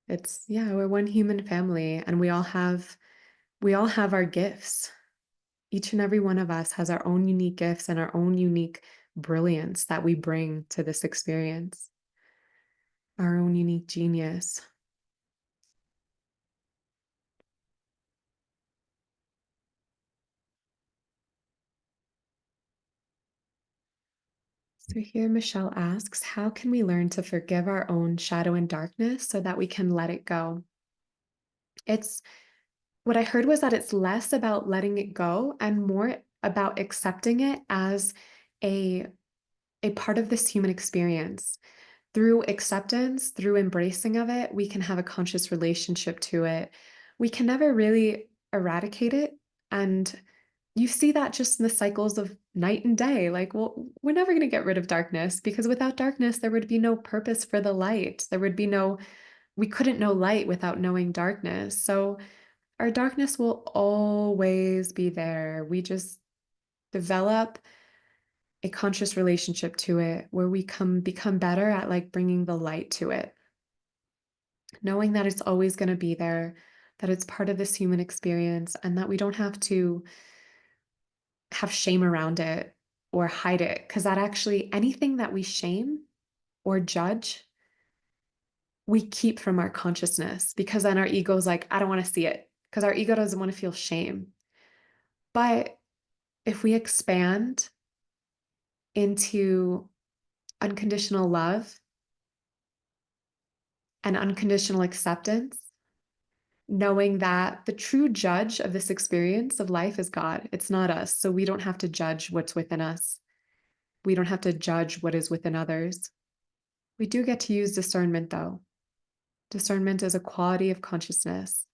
It's yeah, we're one human family and we all have our gifts. Each and every one of us has our own unique gifts and our own unique brilliance that we bring to this experience. Our own unique genius. So here Michelle asks, how can we learn to forgive our own shadow and darkness so that we can let it go? It's what I heard was that it's less about letting it go and more about accepting it as a a part of this human experience. Through acceptance, through embracing of it, we can have a conscious relationship to it. We can never really eradicate it. And you see that just in the cycles of night and day. Like, well, we're never going to get rid of darkness because without darkness, there would be no purpose for the light. There would be no, we couldn't know light without knowing darkness. So our darkness will always be there. We just develop a conscious relationship to it where we become better at like bringing the light to it, knowing that it's always going to be there, that it's part of this human experience, and that we don't have to have shame around it or hide it. Because that actually, anything that we shame or judge, we keep from our consciousness because then our ego is like, I don't want to see it because our ego doesn't want to feel shame. But if we expand into unconditional love and unconditional acceptance, knowing that the true judge of this experience of life is God. It's not us. So we don't have to judge what's within us. We don't have to judge what is within others. We do get to use discernment, though. Discernment is a quality of consciousness.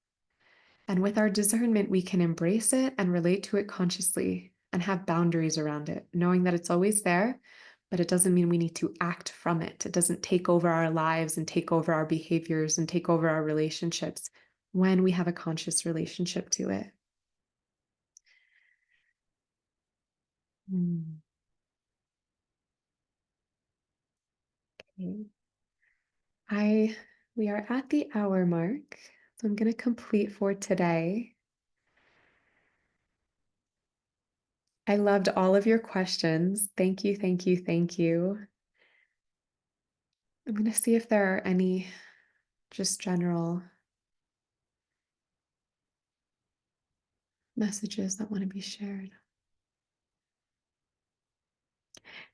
And with our discernment, we can embrace it and relate to it consciously and have boundaries around it, knowing that it's always there, but it doesn't mean we need to act from it. It doesn't take over our lives and take over our behaviors and take over our relationships when we have a conscious relationship to it. Okay. I we are at the hour mark. So I'm going to complete for today. I loved all of your questions. Thank you, thank you, thank you. I'm going to see if there are any just general messages that want to be shared.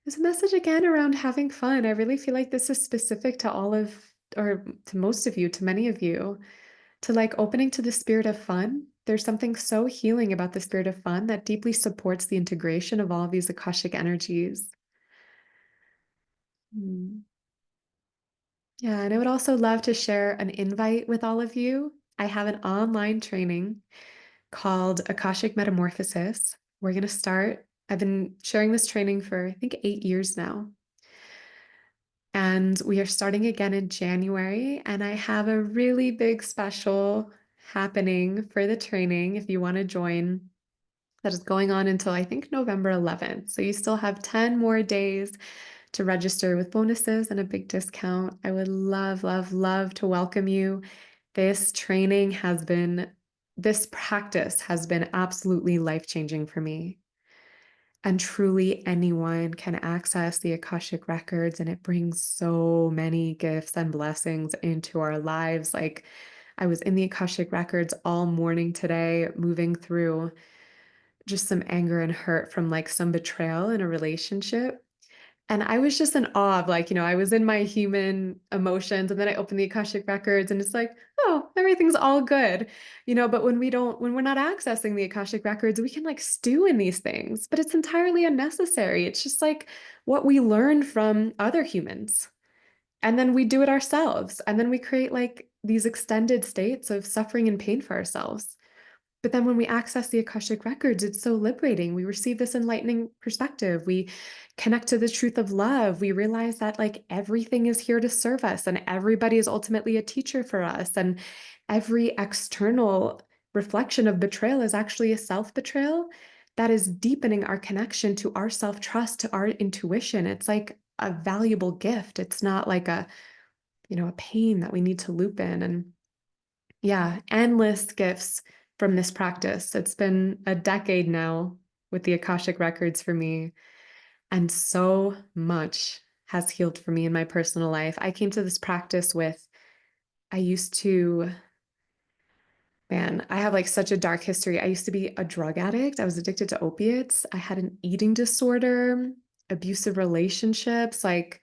There's a message again around having fun. I really feel like this is specific to all of, or to most of you, to many of you, to like opening to the spirit of fun. There's something so healing about the spirit of fun that deeply supports the integration of all of these Akashic energies. Hmm. Yeah, and I would also love to share an invite with all of you. I have an online training called Akashic Metamorphosis. We're going to start. I've been sharing this training for, I think, 8 years now. And we are starting again in January. And I have a really big special happening for the training if you want to join. That is going on until I think November 11th. So you still have 10 more days to register with bonuses and a big discount. I would love, love, love to welcome you. This training has been, this practice has been absolutely life-changing for me. And truly anyone can access the Akashic Records, and it brings so many gifts and blessings into our lives. Like I was in the Akashic Records all morning today, moving through just some anger and hurt from like some betrayal in a relationship. And I was just in awe of like, I was in my human emotions and then I opened the Akashic Records and it's like, oh, everything's all good. But when we're not accessing the Akashic Records, we can like stew in these things, but it's entirely unnecessary. It's just like what we learn from other humans. And then we do it ourselves. And then we create like these extended states of suffering and pain for ourselves. But then when we access the Akashic Records, it's so liberating. We receive this enlightening perspective. We connect to the truth of love. We realize that like everything is here to serve us and everybody is ultimately a teacher for us. And every external reflection of betrayal is actually a self-betrayal that is deepening our connection to our self-trust, to our intuition. It's like a valuable gift. It's not like a pain that we need to loop in. And yeah, endless gifts from this practice. It's been a decade now with the Akashic Records for me, and so much has healed for me in my personal life. I came to this practice with, I used to, man, I have like such a dark history. I used to be a drug addict. I was addicted to opiates. I had an eating disorder, abusive relationships, like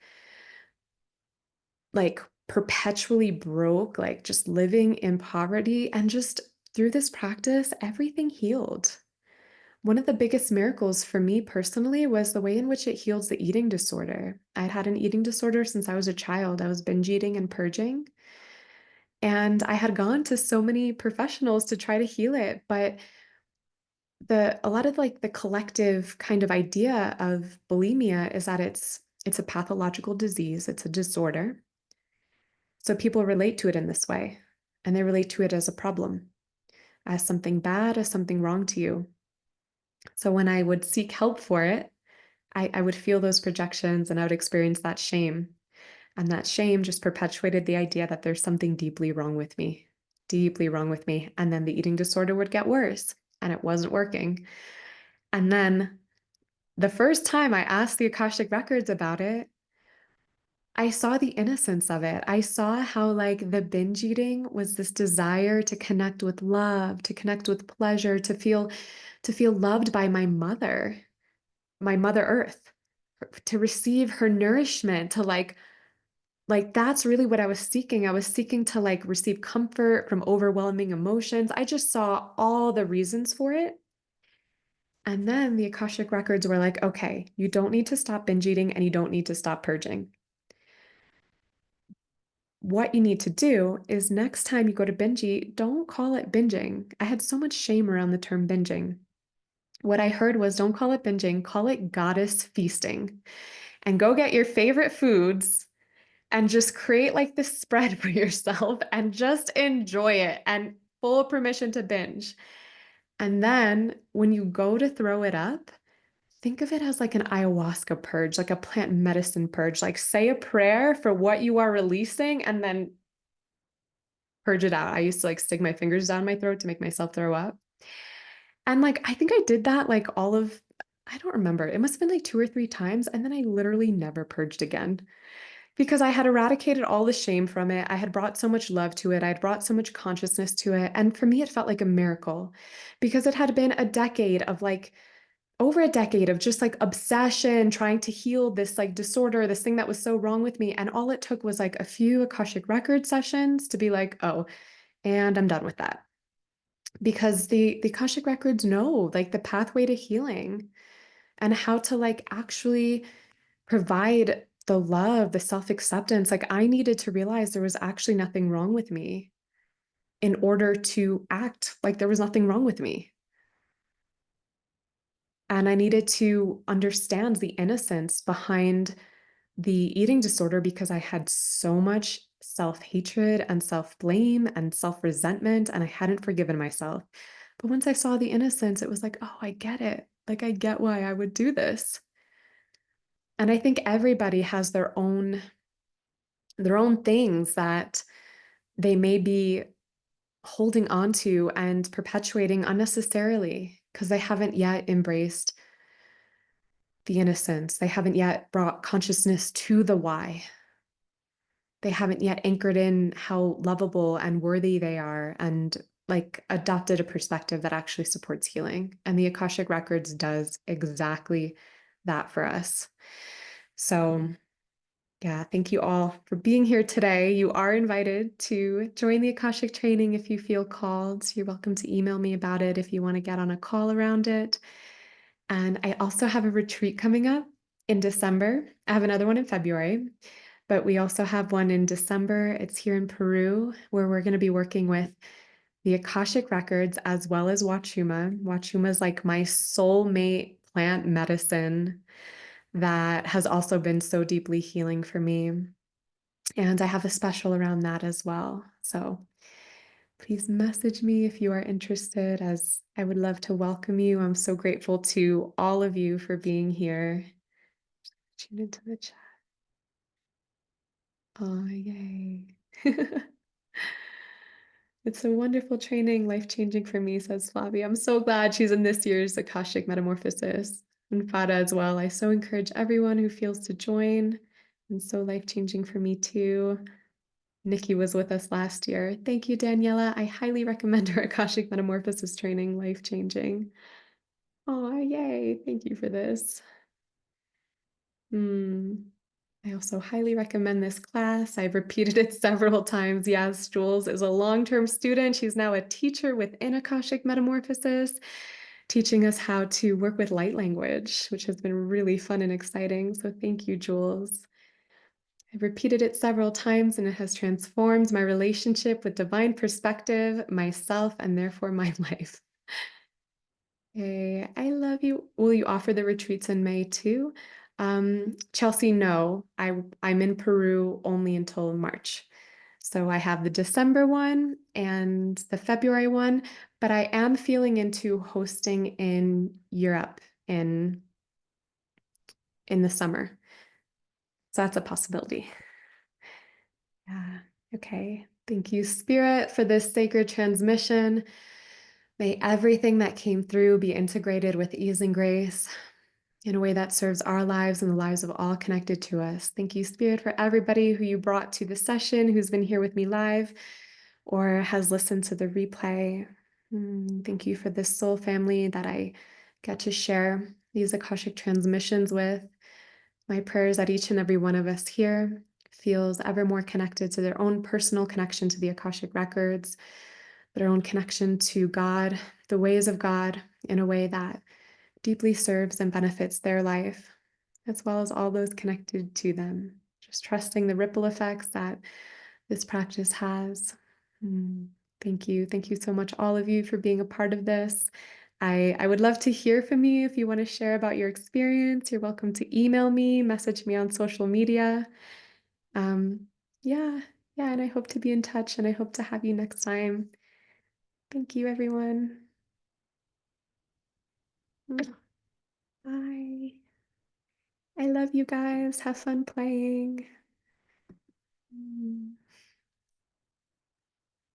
perpetually broke, like just living in poverty. And just through this practice, everything healed. One of the biggest miracles for me personally was the way in which it heals the eating disorder. I'd had an eating disorder since I was a child. I was binge eating and purging. And I had gone to so many professionals to try to heal it, but a lot of like the collective kind of idea of bulimia is that it's a pathological disease, it's a disorder. So people relate to it in this way, and they relate to it as a problem, as something bad, as something wrong to you. So when I would seek help for it, I would feel those projections and I would experience that shame. And that shame just perpetuated the idea that there's something deeply wrong with me, deeply wrong with me. And then the eating disorder would get worse and it wasn't working. And then the first time I asked the Akashic Records about it, I saw the innocence of it. I saw how like the binge eating was this desire to connect with love, to connect with pleasure, to feel loved by my mother earth, to receive her nourishment, to like that's really what I was seeking. I was seeking to like receive comfort from overwhelming emotions. I just saw all the reasons for it. And then the Akashic Records were like, okay, you don't need to stop binge eating and you don't need to stop purging. What you need to do is next time you go to binge eat, don't call it binging. I had so much shame around the term binging. What I heard was don't call it binging, call it goddess feasting. And go get your favorite foods and just create like this spread for yourself and just enjoy it and full permission to binge. And then when you go to throw it up, think of it as like an ayahuasca purge, like a plant medicine purge. Like say a prayer for what you are releasing and then purge it out. I used to like stick my fingers down my throat to make myself throw up. And like, I think I did that like I don't remember. It must have been like 2 or 3 times. And then I literally never purged again because I had eradicated all the shame from it. I had brought so much love to it. I had brought so much consciousness to it. And for me, it felt like a miracle because it had been a decade of like, over a decade of just like obsession, trying to heal this like disorder, this thing that was so wrong with me. And all it took was like a few Akashic Record sessions to be like, oh, and I'm done with that. Because the Akashic Records know like the pathway to healing and how to like actually provide the love, the self-acceptance. Like I needed to realize there was actually nothing wrong with me in order to act like there was nothing wrong with me. And I needed to understand the innocence behind the eating disorder because I had so much self hatred and self blame and self resentment, and I hadn't forgiven myself. But once I saw the innocence, it was like, oh, I get it. Like, I get why I would do this. And I think everybody has their own things that they may be holding on to and perpetuating unnecessarily because they haven't yet embraced the innocence. They haven't yet brought consciousness to the why. They haven't yet anchored in how lovable and worthy they are and like adopted a perspective that actually supports healing. And the Akashic Records does exactly that for us. So, yeah, thank you all for being here today. You are invited to join the Akashic training if you feel called. You're welcome to email me about it if you want to get on a call around it. And I also have a retreat coming up in December. I have another one in February, but we also have one in December. It's here in Peru, where we're going to be working with the Akashic Records as well as Wachuma. Wachuma is like my soulmate plant medicine that has also been so deeply healing for me. And I have a special around that as well. So please message me if you are interested, as I would love to welcome you. I'm so grateful to all of you for being here. Tune into the chat. Oh, yay. It's a wonderful training, life-changing for me, says Flavia. I'm so glad she's in this year's Akashic Metamorphosis. And Fada as well. I so encourage everyone who feels to join. And so life-changing for me too. Nikki was with us last year. Thank you, Daniela. I highly recommend her Akashic Metamorphosis training, life-changing. Oh, yay. Thank you for this. I also highly recommend this class. I've repeated it several times. Yes, Jules is a long-term student. She's now a teacher within Akashic Metamorphosis, teaching us how to work with light language, which has been really fun and exciting. So thank you, Jules. I've repeated it several times and it has transformed my relationship with divine perspective, myself, and therefore my life. Hey, I love you. Will you offer the retreats in May too? Chelsea, no. I'm in Peru only until March. So I have the December one and the February one, but I am feeling into hosting in Europe in the summer. So that's a possibility. Yeah. Okay. Thank you, Spirit, for this sacred transmission. May everything that came through be integrated with ease and grace in a way that serves our lives and the lives of all connected to us. Thank you, Spirit, for everybody who you brought to the session, who's been here with me live or has listened to the replay. Thank you for this soul family that I get to share these Akashic transmissions with. My prayers that each and every one of us here feels ever more connected to their own personal connection to the Akashic Records, their own connection to God, the ways of God, in a way that deeply serves and benefits their life, as well as all those connected to them. Just trusting the ripple effects that this practice has. Thank you. Thank you so much, all of you, for being a part of this. I would love to hear from you if you want to share about your experience. You're welcome to email me, message me on social media. Yeah, yeah, and I hope to be in touch and I hope to have you next time. Thank you, everyone. Bye. I love you guys. Have fun playing.